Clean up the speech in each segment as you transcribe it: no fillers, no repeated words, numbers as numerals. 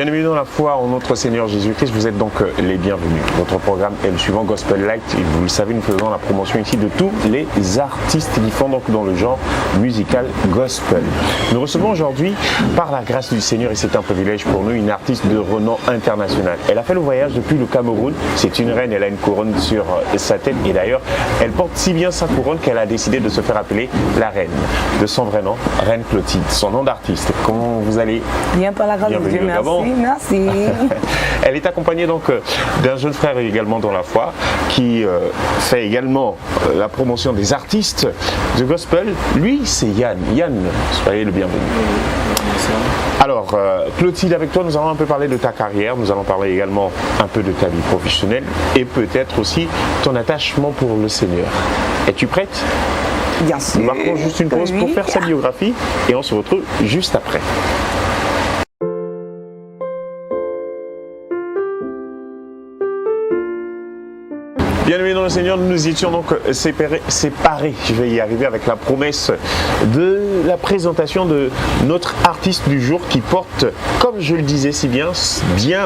Bienvenue dans la foi en notre Seigneur Jésus-Christ. Vous êtes donc les bienvenus. Notre programme est le suivant, Gospel Light. Et vous le savez, nous faisons la promotion ici de tous les artistes qui font donc dans le genre musical gospel. Nous recevons aujourd'hui, par la grâce du Seigneur, et c'est un privilège pour nous, une artiste de renom international. Elle a fait le voyage depuis le Cameroun. C'est une reine, elle a une couronne sur sa tête. Et d'ailleurs, elle porte si bien sa couronne qu'elle a décidé de se faire appeler la reine. De son vrai nom, Reine Clotilde. Son nom d'artiste. Comment vous allez? Bien, par la grâce de Dieu, merci. Merci. Elle est accompagnée donc d'un jeune frère également dans la foi qui fait également la promotion des artistes de gospel. Lui, c'est Yann. Yann, soyez le bienvenu. Alors, Clotilde, avec toi, nous allons un peu parler de ta carrière. Nous allons parler également un peu de ta vie professionnelle et peut-être aussi ton attachement pour le Seigneur. Es-tu prête? Bien sûr. Nous marquons juste une pause pour faire sa biographie et on se retrouve juste après. Bienvenue dans le Seigneur, nous étions donc séparés, je vais y arriver, avec la promesse de la présentation de notre artiste du jour qui porte, comme je le disais si bien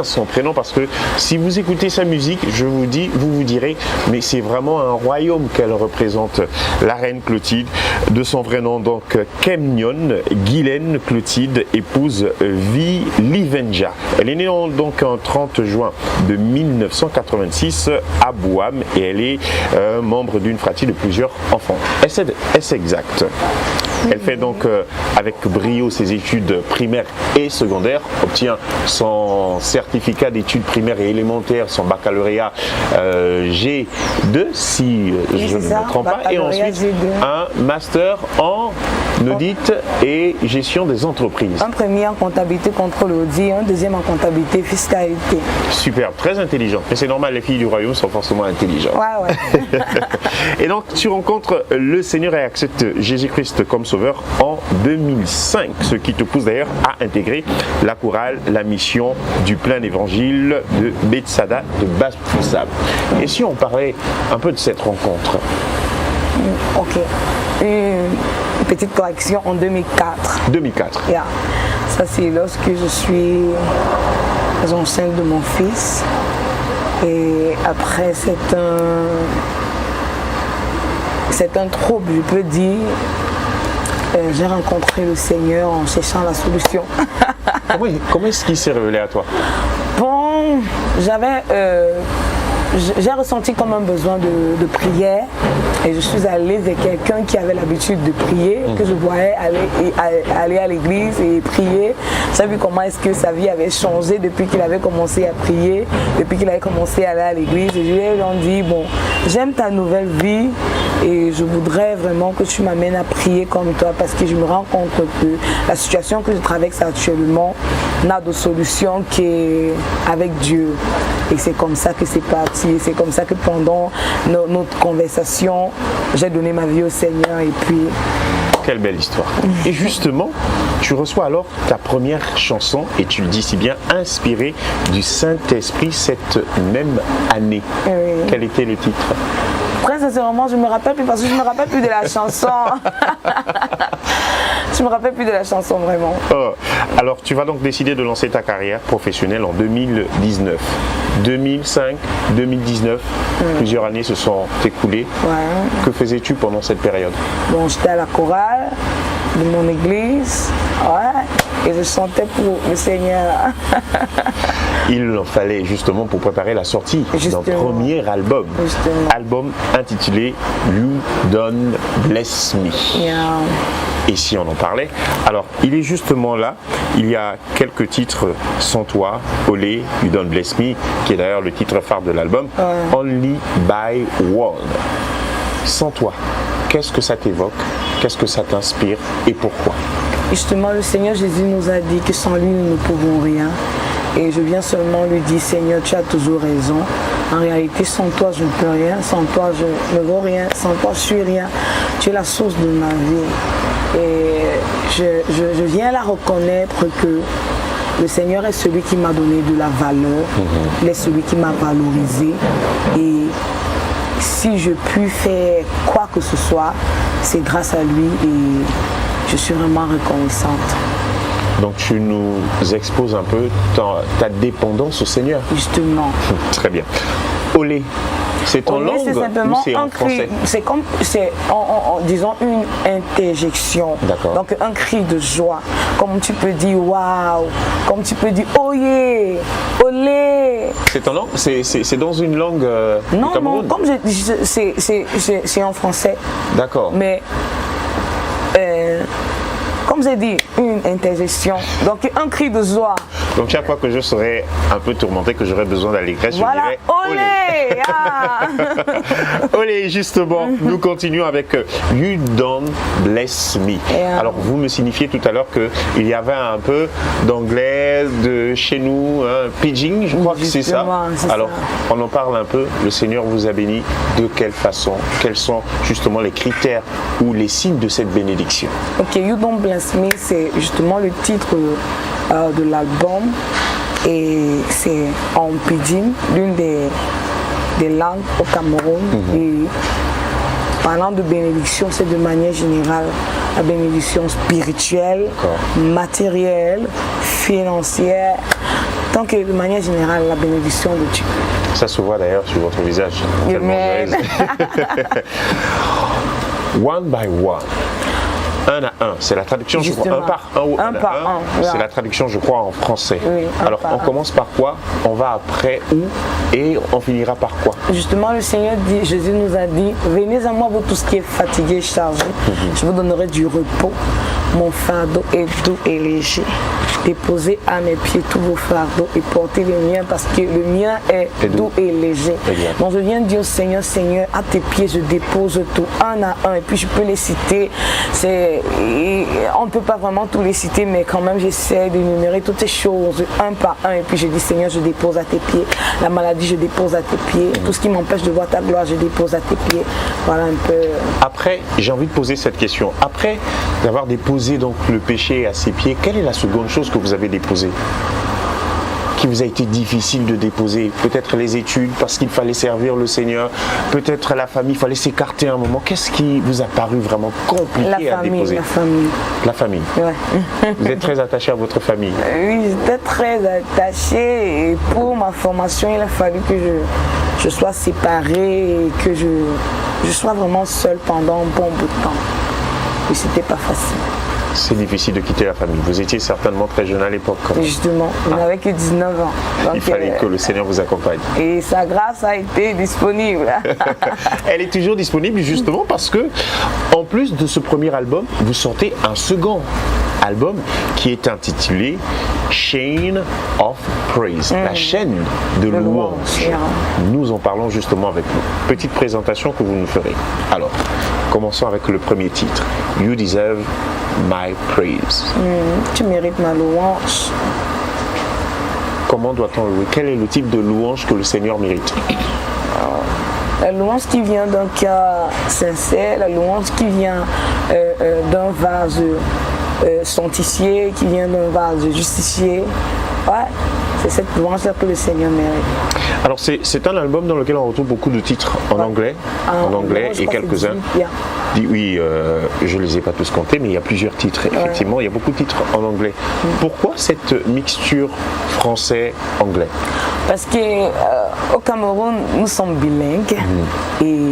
son prénom, parce que si vous écoutez sa musique, je vous dis, vous vous direz, mais c'est vraiment un royaume qu'elle représente, la reine Clotilde, de son vrai nom donc Kemnyon Guylaine Clotilde, épouse Livenja. Elle est née donc en 30 juin de 1986 à Bouam. Et elle est membre d'une fratrie de plusieurs enfants. Est-ce exact? Elle fait donc avec brio ses études primaires et secondaires, obtient son certificat d'études primaires et élémentaires, son baccalauréat G2 si je ne me trompe pas, et ensuite un master en audit et gestion des entreprises. Un premier en comptabilité, contrôle audit, un deuxième en comptabilité, fiscalité. Super, très intelligente. Mais c'est normal, les filles du royaume sont forcément intelligentes. Ouais. Et donc tu rencontres le Seigneur et acceptes Jésus-Christ comme sauveur en 2005, ce qui te pousse d'ailleurs à intégrer la chorale, la mission du plein évangile de Bethsada de Bafoussam. Et si on parlait un peu de cette rencontre? Ok. Une petite correction en 2004. 2004. Yeah. Ça, c'est lorsque je suis enceinte de mon fils. Et après, c'est un trouble, je peux dire. J'ai rencontré le Seigneur en cherchant la solution. Comment est-ce qu'il s'est révélé à toi? Bon, j'ai ressenti comme un besoin de prière et je suis allée vers quelqu'un qui avait l'habitude de prier, que je voyais aller à l'église et prier. J'ai vu comment est-ce que sa vie avait changé depuis qu'il avait commencé à prier, depuis qu'il avait commencé à aller à l'église. Et je lui ai dit, bon, j'aime ta nouvelle vie et je voudrais vraiment que tu m'amènes à prier comme toi parce que je me rends compte que la situation que je traverse actuellement n'a de solution qu'avec Dieu. Et c'est comme ça que c'est parti. C'est comme ça que pendant notre conversation, j'ai donné ma vie au Seigneur et puis... Quelle belle histoire. Et justement, tu reçois alors ta première chanson, et tu le dis si bien, inspirée du Saint-Esprit cette même année. Oui. Quel était le titre? Très sincèrement, je ne me rappelle plus parce que je ne me rappelle plus de la chanson. Je ne me rappelle plus de la chanson vraiment. Alors, tu vas donc décider de lancer ta carrière professionnelle en 2019. 2005, 2019, plusieurs années se sont écoulées. Ouais. Que faisais-tu pendant cette période? Bon, j'étais à la chorale de mon église, ouais, et je chantais pour le Seigneur. Il en fallait justement pour préparer la sortie d'un premier album. Justement. Album intitulé You Don't Bless Me. Yeah. Et si on en parlait, alors il est justement là, il y a quelques titres Sans toi, Olé, You Don't Bless Me, qui est d'ailleurs le titre phare de l'album, Only by One. Sans toi, qu'est-ce que ça t'évoque? Qu'est-ce que ça t'inspire et pourquoi? Justement, le Seigneur Jésus nous a dit que sans lui, nous ne pouvons rien. Et je viens seulement lui dire, Seigneur, tu as toujours raison. En réalité, sans toi, je ne peux rien. Sans toi, je ne vaux rien. Sans toi, je suis rien. Tu es la source de ma vie. Et je viens là reconnaître que le Seigneur est celui qui m'a donné de la valeur. Il est celui qui m'a valorisé. Et si je puis faire quoi que ce soit, c'est grâce à lui et je suis vraiment reconnaissante. Donc tu nous exposes un peu ta dépendance au Seigneur. Justement. Très bien. Olé, c'est en Olé, langue c'est simplement ou c'est en un cri. français? C'est comme, disons, une interjection. D'accord. Donc un cri de joie. Comme tu peux dire waouh, comme tu peux dire oyé, olé. C'est en langue? C'est dans une langue du Non, Cameroun? comme je dis, c'est en français. D'accord. Mais, comme j'ai dit, une interjection. Donc un cri de joie. Donc chaque fois que je serai un peu tourmenté, que j'aurai besoin d'allégresse, Voilà, je dirais olé. olé. Ah. Olé, justement, nous continuons avec You Don't Bless Me. Alors vous me signifiez tout à l'heure qu'il y avait un peu d'anglais de chez nous, hein, pidgin, je crois que c'est ça. Alors on en parle un peu, le Seigneur vous a béni, de quelle façon? Quels sont justement les critères ou les signes de cette bénédiction? Ok, You Don't Bless Me, c'est justement le titre de l'album et c'est en pidgin, l'une des langues au Cameroun. Et parlant de bénédiction, c'est de manière générale la bénédiction spirituelle, matérielle, financière, tant que de manière générale la bénédiction de Dieu. Ça se voit d'ailleurs sur votre visage. Amen. One by one. Un à un, c'est la traduction, je crois, un par un ou un par un. C'est la traduction, je crois, en français. Oui, alors, on commence par quoi? On va après où? Et on finira par quoi? Justement, le Seigneur dit, Jésus nous a dit, venez à moi, vous tous qui êtes fatigués et chargés, je vous donnerai du repos. Mon fardeau est doux et léger. Déposez à mes pieds tous vos fardeaux et portez le mien parce que le mien est doux et léger. Exact. Donc je viens dire au Seigneur, Seigneur, à tes pieds je dépose tout un à un et puis je peux les citer. On ne peut pas vraiment tous les citer, mais quand même j'essaie d'énumérer toutes ces choses un par un et puis je dis Seigneur, je dépose à tes pieds. La maladie, je dépose à tes pieds. Tout ce qui m'empêche de voir ta gloire, je dépose à tes pieds. Voilà un peu. Après, j'ai envie de poser cette question. Après d'avoir déposé donc le péché à ses pieds, quelle est la seconde chose que vous avez déposée, qui vous a été difficile de déposer? Peut-être les études parce qu'il fallait servir le Seigneur, peut-être la famille, il fallait s'écarter un moment. Qu'est-ce qui vous a paru vraiment compliqué à déposer? La famille. La famille. Ouais. Vous êtes très attaché à votre famille? Oui, j'étais très attachée et pour ma formation, il a fallu que je sois séparée et que je sois vraiment seule pendant un bon bout de temps. Et c'était pas facile. C'est difficile de quitter la famille. Vous étiez certainement très jeune à l'époque. Justement, je n'avais que 19 ans. Donc, il fallait que le Seigneur vous accompagne. Et sa grâce a été disponible. Elle est toujours disponible justement parce que, en plus de ce premier album, vous sortez un second album qui est intitulé Chain of Praise, la chaîne de louange. Nous en parlons justement avec vous. Petite présentation que vous nous ferez. Alors, commençons avec le premier titre, You Deserve My Praise. Tu mérites ma louange. Comment doit-on louer? Quel est le type de louange que le Seigneur mérite? La louange qui vient d'un cœur sincère, la louange qui vient d'un vase sanctifié, qui vient d'un vase justifié. Ouais, c'est cette louange-là que le Seigneur mérite. Alors c'est un album dans lequel on retrouve beaucoup de titres en anglais, et quelques-uns. Oui, je ne les ai pas tous comptés, mais il y a plusieurs titres. Effectivement, il y a beaucoup de titres en anglais. Pourquoi cette mixture français-anglais? Parce qu'au Cameroun, nous sommes bilingues et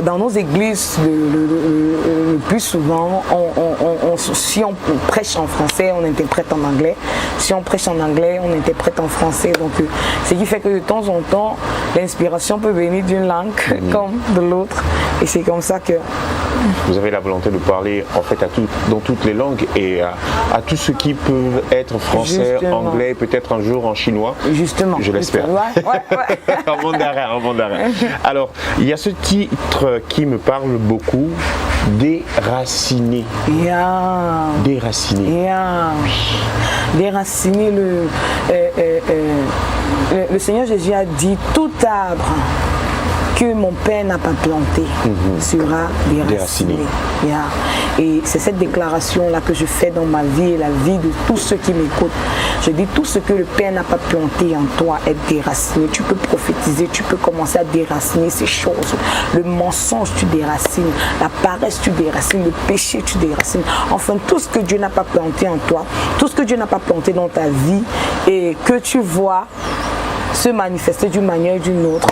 dans nos églises, le plus souvent, si on prêche en français, on interprète en anglais. Si on prêche en anglais, on interprète en français. Donc, ce qui fait que de temps en temps, l'inspiration peut venir d'une langue comme de l'autre. Et c'est comme ça que... Vous avez la volonté de parler en fait dans toutes les langues et à tous ceux qui peuvent être français, anglais, peut-être un jour en chinois. Justement. Je l'espère. Ouais. En mandarin. Alors, il y a ce titre qui me parle beaucoup, Déraciné. Déraciné. Déraciné, le Seigneur Jésus a dit tout arbre que mon Père n'a pas planté sera déraciné. Yeah. Et c'est cette déclaration-là que je fais dans ma vie et la vie de tous ceux qui m'écoutent. Je dis, tout ce que le Père n'a pas planté en toi est déraciné. Tu peux prophétiser, tu peux commencer à déraciner ces choses. Le mensonge, tu déracines. La paresse, tu déracines. Le péché, tu déracines. Enfin, tout ce que Dieu n'a pas planté en toi, tout ce que Dieu n'a pas planté dans ta vie et que tu vois se manifester d'une manière ou d'une autre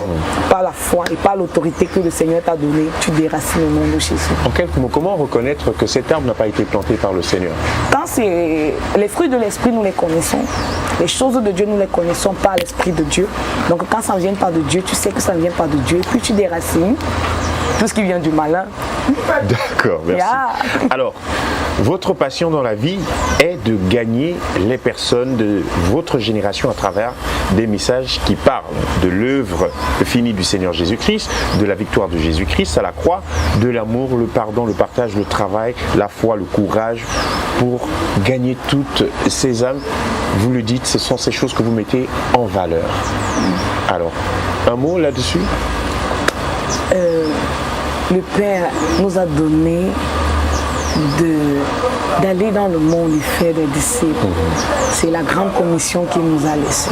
par la foi et par l'autorité que le Seigneur t'a donnée, tu déracines le nom de Jésus. En quelques mots, comment reconnaître que cet arbre n'a pas été planté par le Seigneur? Quand c'est les fruits de l'esprit, nous les connaissons. Les choses de Dieu, nous les connaissons par l'esprit de Dieu. Donc quand ça ne vient pas de Dieu, tu sais que ça ne vient pas de Dieu. Et puis tu déracines tout ce qui vient du malin. D'accord, merci. Yeah. Alors, votre passion dans la vie est de gagner les personnes de votre génération à travers des messages qui parlent de l'œuvre finie du Seigneur Jésus-Christ, de la victoire de Jésus-Christ à la croix, de l'amour, le pardon, le partage, le travail, la foi, le courage, pour gagner toutes ces âmes. Vous le dites, ce sont ces choses que vous mettez en valeur. Alors, un mot là-dessus? Le Père nous a donné d'aller dans le monde et faire des disciples. C'est la grande commission qu'il nous a laissée.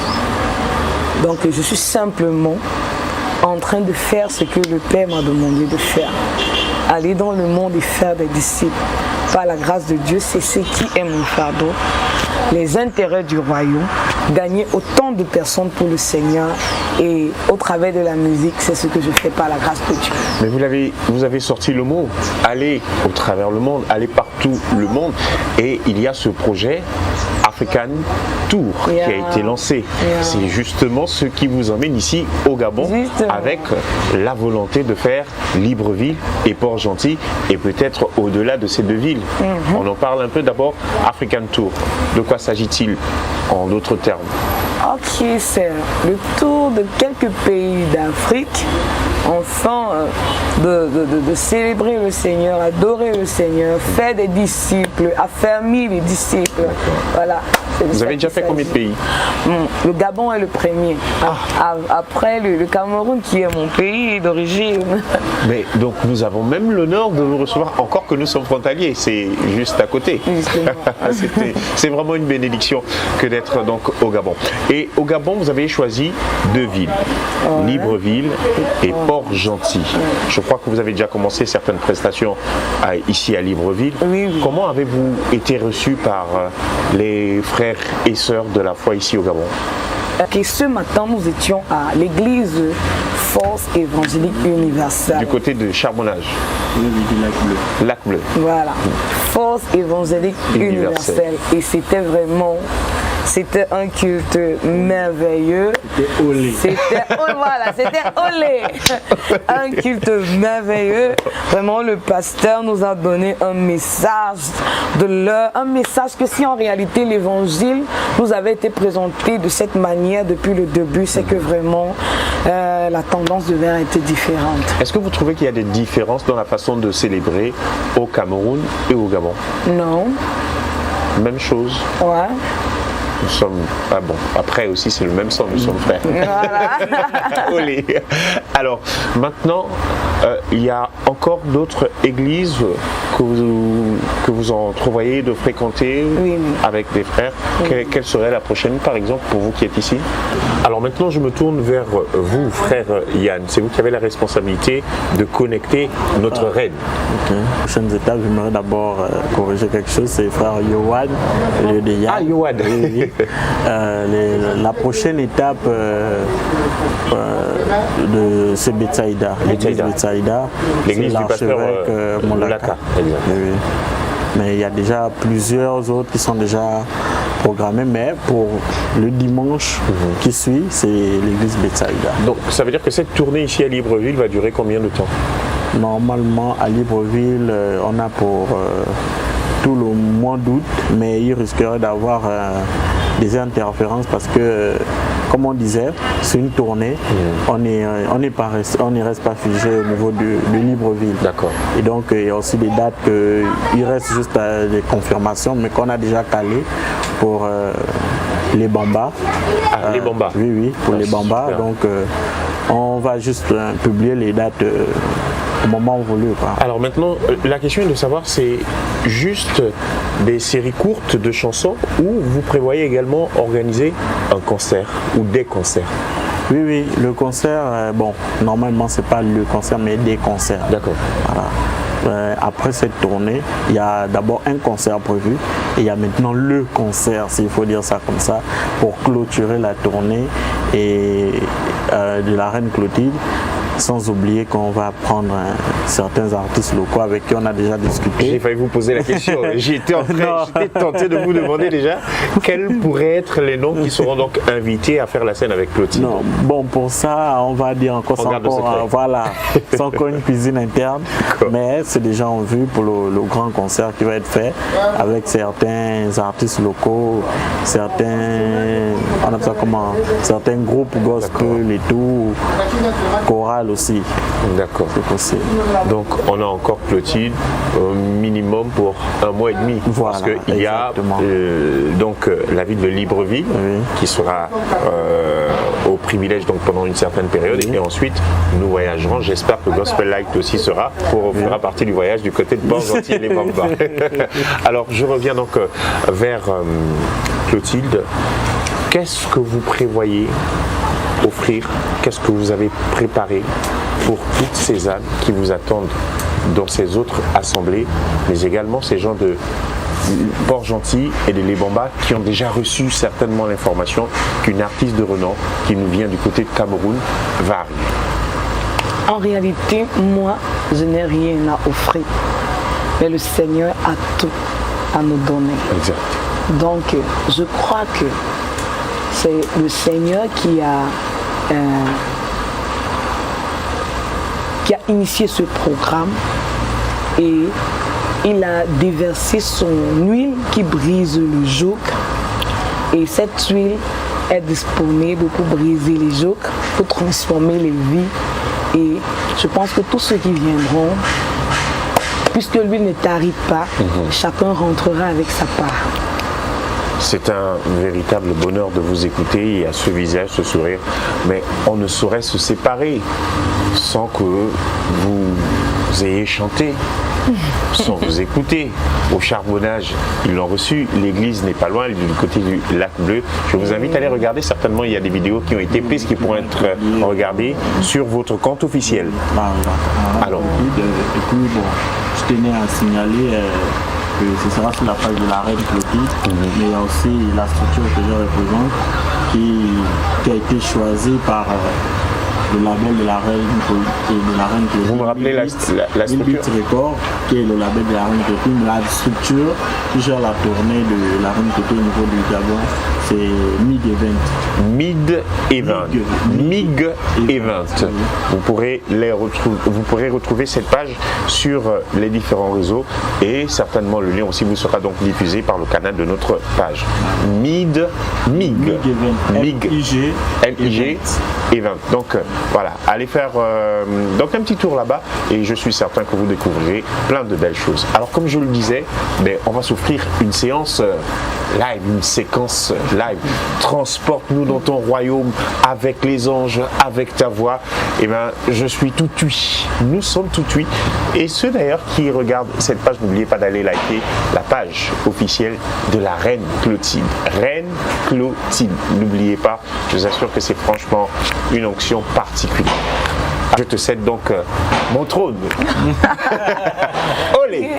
Donc je suis simplement en train de faire ce que le Père m'a demandé de faire. Aller dans le monde et faire des disciples. Par la grâce de Dieu, c'est ce qui est mon fardeau. Les intérêts du royaume, gagner autant de personnes pour le Seigneur et au travers de la musique, c'est ce que je fais par la grâce de Dieu. Mais vous avez sorti le mot, aller au travers le monde, aller partout le monde, et il y a ce projet African Tour qui a été lancé. C'est justement ce qui vous emmène ici au Gabon avec la volonté de faire Libreville et Port-Gentil et peut-être au-delà de ces deux villes. On en parle un peu d'abord, African Tour. De quoi s'agit-il en d'autres termes? Ok, c'est le tour de quelques pays d'Afrique, enfin de célébrer le Seigneur, adorer le Seigneur, faire des disciples, affermir les disciples. Voilà. Vous avez déjà fait combien de pays? Le Gabon est le premier. Après le Cameroun qui est mon pays d'origine. Mais donc nous avons même l'honneur de vous recevoir, encore que nous sommes frontaliers, c'est juste à côté. C'est vraiment une bénédiction que d'être donc au Gabon. Et au Gabon, vous avez choisi deux villes, Libreville et Port-Gentil. Je crois que vous avez déjà commencé certaines prestations ici à Libreville. Oui. Comment avez-vous été reçu par les frères et sœurs de la foi ici au Gabon? Et ce matin, nous étions à l'église Force évangélique universelle. Du côté de Charbonnage. Lac Bleu. Voilà. Force évangélique universelle. Et c'était vraiment... C'était un culte merveilleux. C'était olé. C'était olé. Un culte merveilleux. Vraiment, le pasteur nous a donné un message un message que si en réalité l'évangile nous avait été présenté de cette manière depuis le début, c'est que vraiment la tendance devait être différente. Est-ce que vous trouvez qu'il y a des différences dans la façon de célébrer au Cameroun et au Gabon? Non. Même chose. Ouais. Nous sommes... Ah bon, après aussi c'est le même sang, nous sommes frères. Voilà. Olé. Alors, maintenant, il y a encore d'autres églises que vous entrevoyez de fréquenter avec des frères. Quelle serait la prochaine, par exemple, pour vous qui êtes ici? Alors maintenant, je me tourne vers vous, frère Yann. C'est vous qui avez la responsabilité de connecter notre reine. Okay. Prochaines étapes, j'aimerais d'abord corriger quelque chose. C'est frère Yohan, lieu de Yann. Ah, Yohan. Oui. La prochaine étape de ce Betsaïda, l'église Betsaïda, l'église du pasteur Molaka. Oui. Mais il y a déjà plusieurs autres qui sont déjà programmés, mais pour le dimanche qui suit, c'est l'église Betsaïda. Donc ça veut dire que cette tournée ici à Libreville va durer combien de temps? Normalement, à Libreville, on a pour tout le mois d'août, mais il risquerait d'avoir des interférences parce que, comme on disait, c'est une tournée, on ne reste pas figé au niveau de Libreville. D'accord. Et donc il y a aussi des dates il reste juste des confirmations, mais qu'on a déjà calées pour les Bambas. Les Bambas. Oui, pour les Bambas. Donc on va juste publier les dates au moment voulu. Alors maintenant, la question est de savoir, c'est juste des séries courtes de chansons ou vous prévoyez également organiser un concert ou des concerts? Oui, le concert, bon, normalement c'est pas le concert mais des concerts. D'accord. Voilà. Après cette tournée, il y a d'abord un concert prévu et il y a maintenant le concert, s'il faut dire ça comme ça, pour clôturer la tournée et de la Reine Clotilde. Sans oublier qu'on va prendre certains artistes locaux avec qui on a déjà discuté. J'ai failli vous poser la question. J'étais tenté de vous demander déjà quels pourraient être les noms qui seront donc invités à faire la scène avec Clotilde. Non, bon, pour ça, on va dire encore, c'est encore une cuisine interne, mais c'est déjà en vue pour le grand concert qui va être fait avec certains artistes locaux, certains groupes gospel et tout, chorales aussi. D'accord. C'est possible. Donc on a encore Clotilde au minimum pour 1 mois et demi. Voilà, parce qu'il y a la ville de Libreville qui sera au privilège donc pendant une certaine période et ensuite nous voyagerons. J'espère que Gospel Light aussi fera partie du voyage du côté de Port-Gentil et les Bambas. Alors je reviens donc vers Clotilde. Qu'est-ce que vous prévoyez offrir, qu'est-ce que vous avez préparé pour toutes ces âmes qui vous attendent dans ces autres assemblées, mais également ces gens de Port-Gentil et de Les Bambas qui ont déjà reçu certainement l'information qu'une artiste de renom qui nous vient du côté de Cameroun va arriver? En réalité, moi, je n'ai rien à offrir, mais le Seigneur a tout à nous donner. Exact. Donc, je crois que c'est le Seigneur qui a initié ce programme et il a déversé son huile qui brise le joug et cette huile est disponible pour briser les jougs, pour transformer les vies et je pense que tous ceux qui viendront, puisque l'huile ne tarit pas, chacun rentrera avec sa part. C'est un véritable bonheur de vous écouter et à ce visage, ce sourire. Mais on ne saurait se séparer sans que vous ayez chanté, sans vous écouter. Au charbonnage, ils l'ont reçu. L'église n'est pas loin, elle est du côté du lac Bleu. Je vous invite à aller regarder. Certainement, il y a des vidéos qui ont été prises qui pourront être regardées sur votre compte officiel. Alors, et puis, bon, je tenais à signaler que ce sera sur la page de la Reine Clotilde, mais il y a aussi la structure que je représente qui a été choisie par le label de la Reine Clotilde. Vous me rappelez la structure Record, qui est le label de la Reine Clotilde. La structure qui gère la tournée de la Reine Clotilde au niveau du Gabon, c'est MIG Event. Vous pourrez retrouver cette page sur les différents réseaux et certainement le lien aussi vous sera donc diffusé par le canal de notre page. MIG Event. Donc voilà, allez faire donc un petit tour là-bas et je suis certain que vous découvrirez plein de belles choses. Alors comme je le disais, on va s'offrir une séance live, une séquence live. Transporte-nous dans ton royaume avec les anges, avec ta voix. Et je suis tout oui. Nous sommes tout oui. Et ceux d'ailleurs qui regardent cette page, n'oubliez pas d'aller liker la page officielle de la Reine Clotilde. Reine Clotilde. N'oubliez pas, je vous assure que c'est franchement une onction particulière. Je te cède donc mon trône. Olé.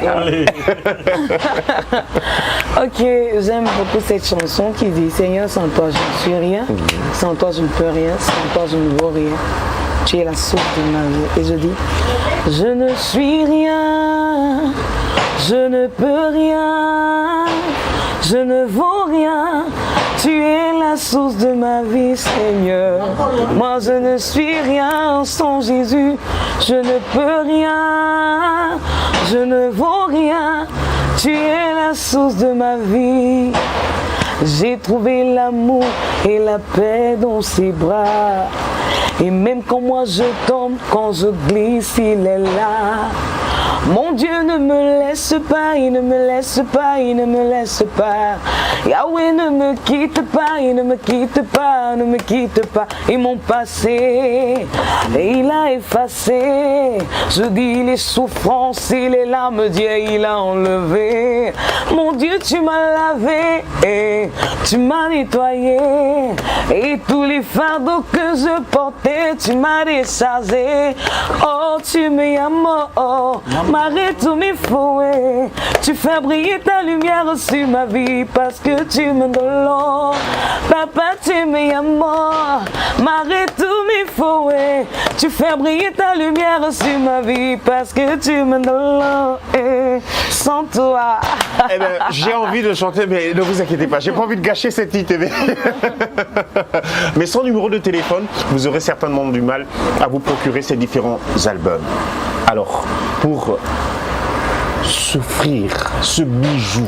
Ok, j'aime beaucoup cette chanson qui dit Seigneur, sans toi je ne suis rien, sans toi je ne peux rien, sans toi je ne vaux rien. Tu es la source de ma vie. Et je dis, je ne suis rien, je ne peux rien, je ne vaux rien. Tu es la source de ma vie, Seigneur. Moi, je ne suis rien sans Jésus. Je ne peux rien, je ne vaux rien. Tu es la source de ma vie. J'ai trouvé l'amour et la paix dans ses bras. Et même quand moi je tombe, quand je glisse, il est là. Mon Dieu ne me laisse pas, il ne me laisse pas, il ne me laisse pas. Yahweh ne me quitte pas, il ne me quitte pas, ne me quitte pas. Et mon passé, et il a effacé. Je dis les souffrances et les larmes, Dieu il a enlevé. Mon Dieu tu m'as lavé et tu m'as nettoyé. Et tous les fardeaux que je portais, tu m'as déchargé. Oh tu me ames, m'arrête tous mes fouets. Tu fais briller ta lumière sur ma vie parce que tu me donnes l'eau. Papa tu me ames, m'arrête tous mes fouets. Tu fais briller ta lumière sur ma vie parce que tu me donnes l'eau. Et sans toi. Eh ben, j'ai envie de chanter, mais ne vous inquiétez pas, j'ai pas envie de gâcher cette ITV. Mais sans numéro de téléphone, vous aurez certainement du mal à vous procurer ces différents albums. Alors, pour s'offrir ce bijou,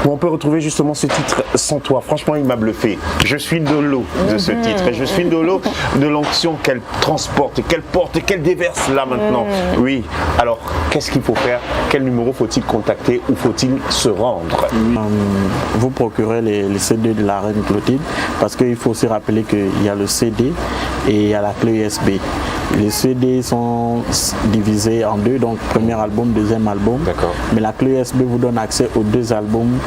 où on peut retrouver justement ce titre Sans toi. Franchement, il m'a bluffé. Je suis de l'eau de ce titre. Et je suis de l'eau de l'onction qu'elle transporte, qu'elle porte et qu'elle déverse là maintenant. Oui. Alors, qu'est-ce qu'il faut faire? Quel numéro faut-il contacter? Où faut-il se rendre? Vous procurez les CD de la Reine Clotilde parce qu'il faut aussi rappeler qu'il y a le CD et il y a la clé USB. Les CD sont divisés en deux, donc premier album, deuxième album. D'accord. Mais la clé USB vous donne accès aux deux albums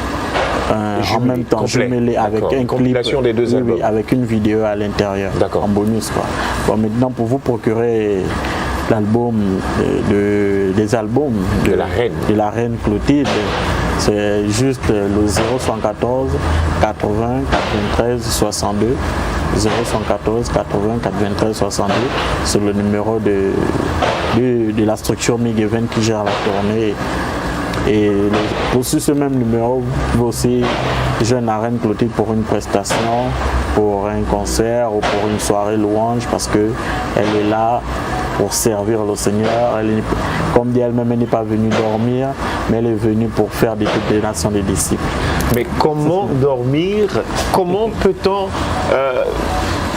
en même temps, jumelés avec un clip, compilation des deux albums. Oui, avec une vidéo à l'intérieur, en bonus, quoi. Bon, maintenant, pour vous procurer l'album des albums de la Reine Clotilde, c'est juste le 0114 80 93 62. 0114 80 93 62, c'est le numéro de la structure MIG Event qui gère la tournée. Et sur ce même numéro, vous pouvez aussi joindre la Reine Clotilde pour une prestation, pour un concert ou pour une soirée louange, parce qu'elle est là pour servir le Seigneur. Comme dit elle-même, elle n'est pas venue dormir, mais elle est venue pour faire de toutes les nations des disciples. Mais comment dormir? Comment peut-on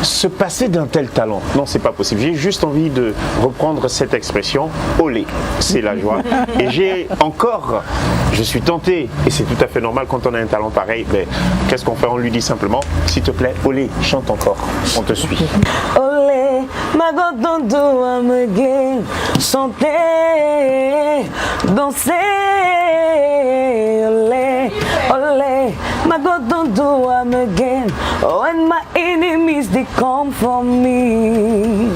se passer d'un tel talent? Non, c'est pas possible. J'ai juste envie de reprendre cette expression, olé, c'est la joie. Et je suis tenté, et c'est tout à fait normal quand on a un talent pareil, mais qu'est-ce qu'on fait? On lui dit simplement, s'il te plaît, olé, chante encore, on te suit. Olé, ma God don't do I'm again. Chanter, danser, olé, olé, my God don't do I'm again. When my enemies they come for me,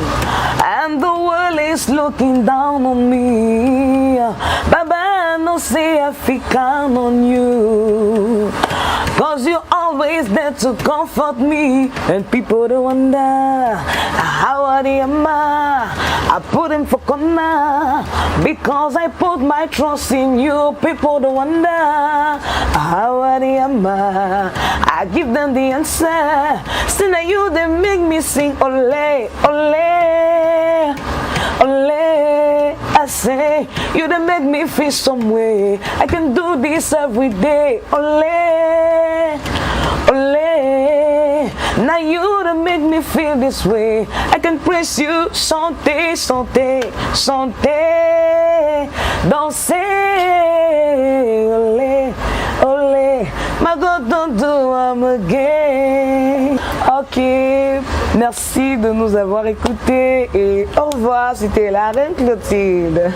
and the world is looking down on me, Baba no say I feel count on you, cause you're always there to comfort me. And people don't wonder how I am. I put him for corner because I put my trust in you. People don't wonder how I am. I give them the answer. Still now you they make me sing ole, ole, ole. I say you they make me feel some way. I can do this every day. Ole, ole. Now you they make me feel this way. I can praise you, chanter, chanter, chanter, danser, ole, ole. My God don't do I'm again. Ok, merci de nous avoir écoutés et au revoir, c'était la Reine Clotilde.